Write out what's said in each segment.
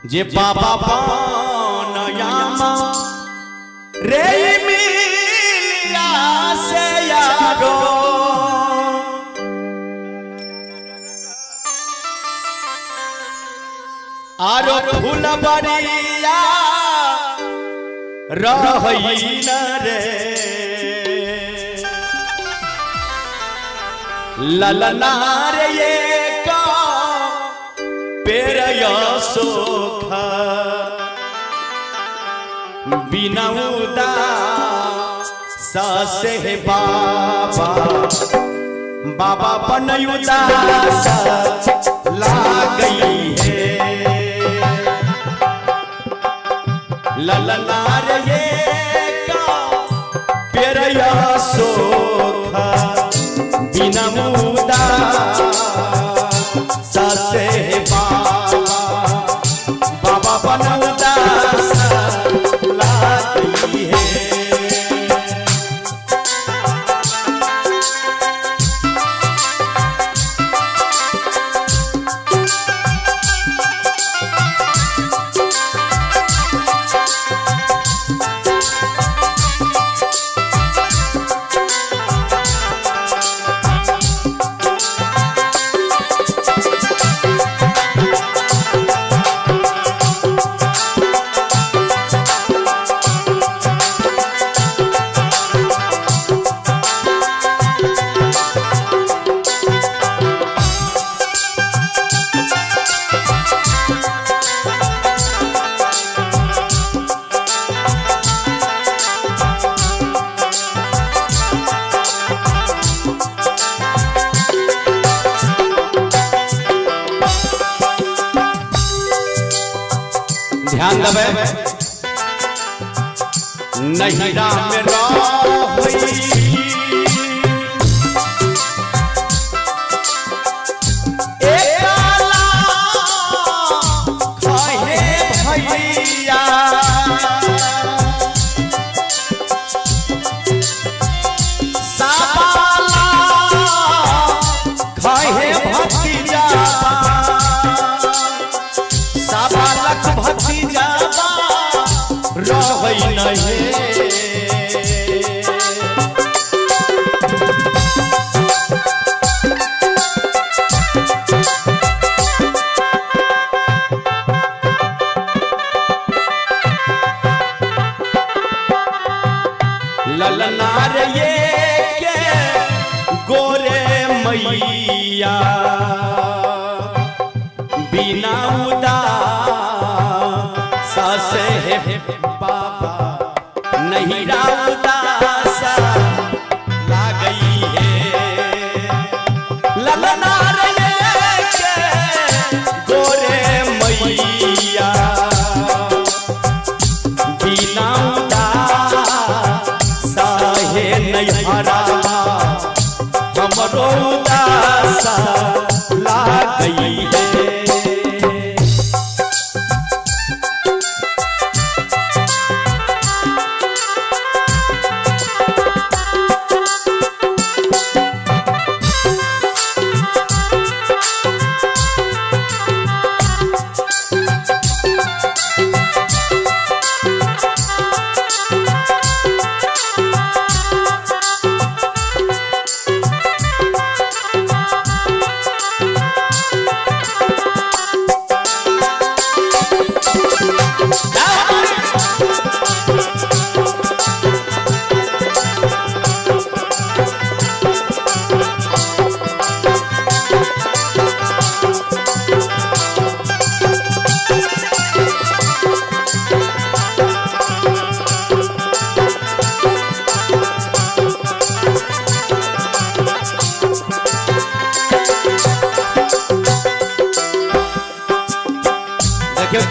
जे बाबा पानयामा रे मिलिया से यारो आरो फुलबरिया रहई न रे ललना रे ये का पेरया सोखा बिना उदास है बाबा बाबा बनयुदास ला गई है ललना रे ये का पेरया सोखा बिना उदास है बाबा बाबा बनयुदास ला गई है। ध्यान दबे नहीं राम भैया साबाला खाए भतीजा साबालक भतीजा रहई नहीं ललना रे ये के गोरे मैया बिना उदास है बाबा नहीं उदास ला गई है ललना रे ये के गोरे मैया बिना उदास है नहीं हरावा हमरो उदास ला गई है।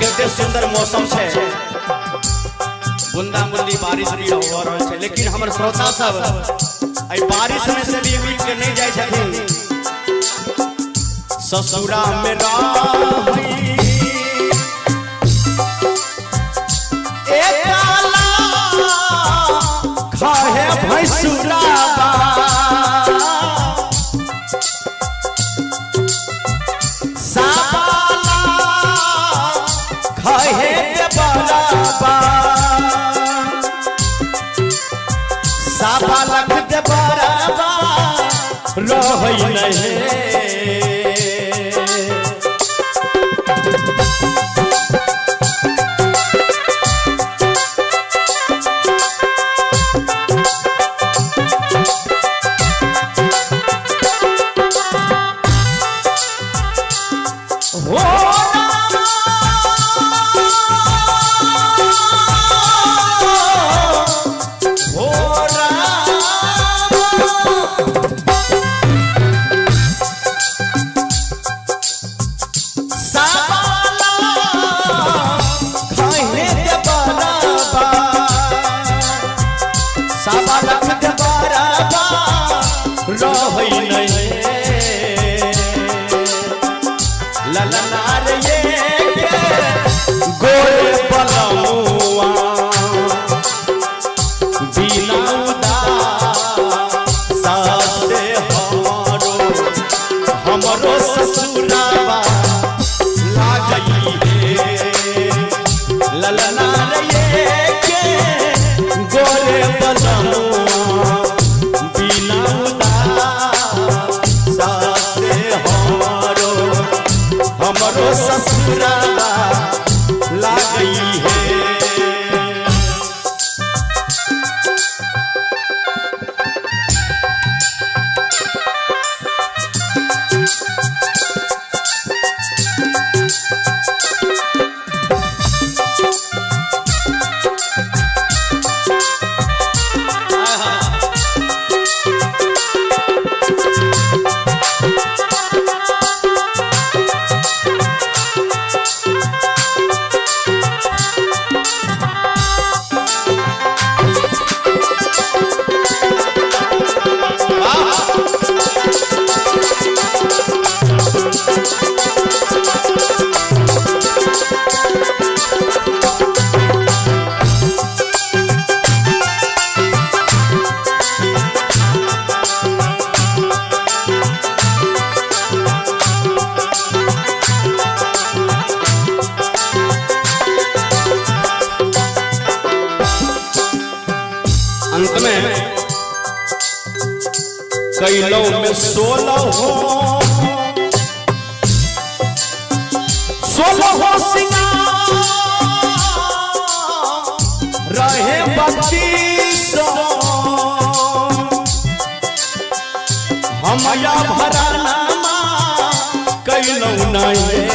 केते सुंदर मौसम है बूंदा बूंदी बारिश भी हो रहा है लेकिन हमर श्रोता सब आई बारिश में से भी उठ के नहीं जाय छथिन ससुरा में रही ए काला खाए भैंसुरा बराबा साबा लख दे बराबा रही नहीं ललनार ये गोरे बलमुआ बिना सासे हमरो ससुरावा लागई है ललनार ये गोरे बलमुआ बिना सासे हमरो ससुराला लागई है अंत में कैलों में 16 सिंगार रहे 32 हमया भरा नामा कैलों नहीं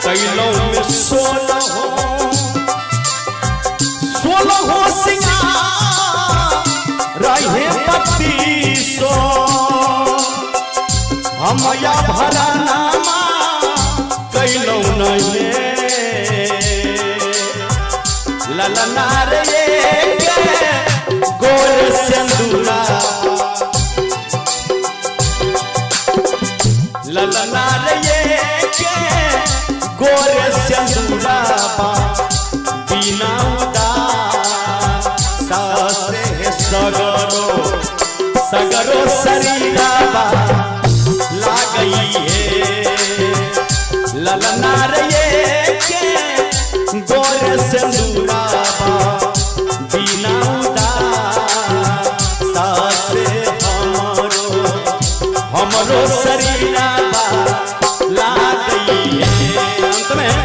कैलों में 16 सिंगार रहे 32 हमया भरा नामा कैलों नहीं ललनार ये गोरे सिंदूरा ललनार ये गोरे सिंदूरा बिना सासे सगरो शरीरावा लागई है ललनार ये गोरे सिंदूरा बिना सासे हमरो शरीरावा लागई है अंत में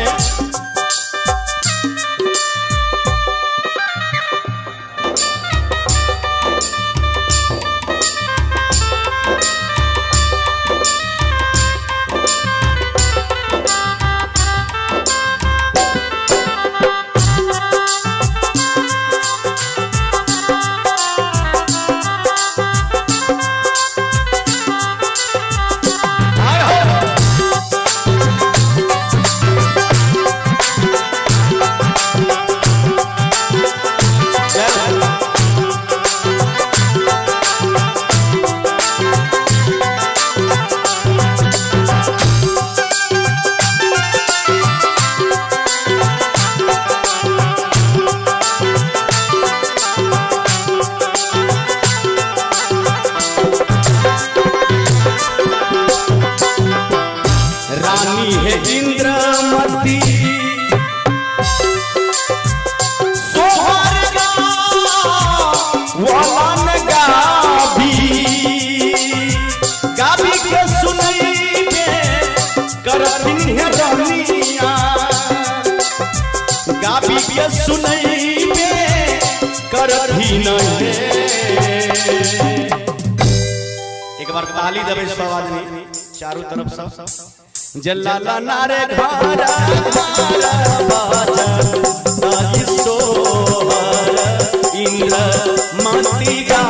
कलन गाभी के सुनैबे करथिन है रनिया गाभी के सुनैबे करथिन है। एक बार ताली देबे सब आदमी चारों तरफ सब जल्लाला नारे घरा बाजा ताई सोहर इंद्र मती गा